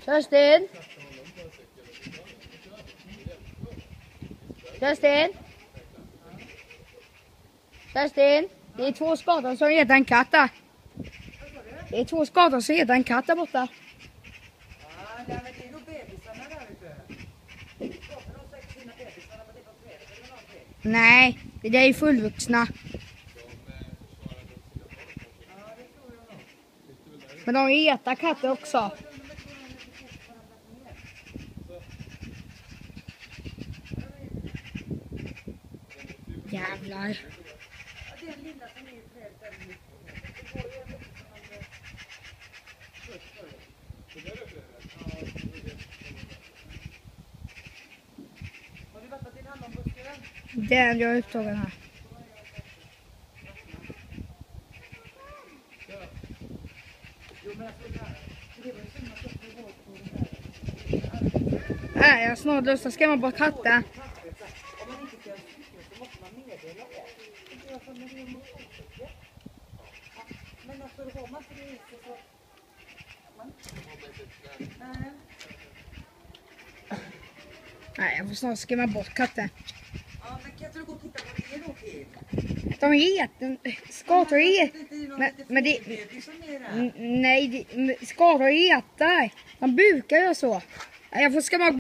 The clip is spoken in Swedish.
Kerstin? Kerstin? Kerstin? Det är 2 skador som heter en katt där. Det är 2 skador som heter en katt där borta. Ja, men det är nog bebisarna där ute. Nej, det är fullvuxna. Men de äter katter också. Jävlar. Den jag är upptagen här. Nej, jag har snart lust att skrämma bort katten. Nej, jag får snart skrämma bort katten. Ja, men kan du gå och titta på det då, Pip? De äter, skador äter. Men det, nej, skador äter. De brukar göra så. Jag får skrämma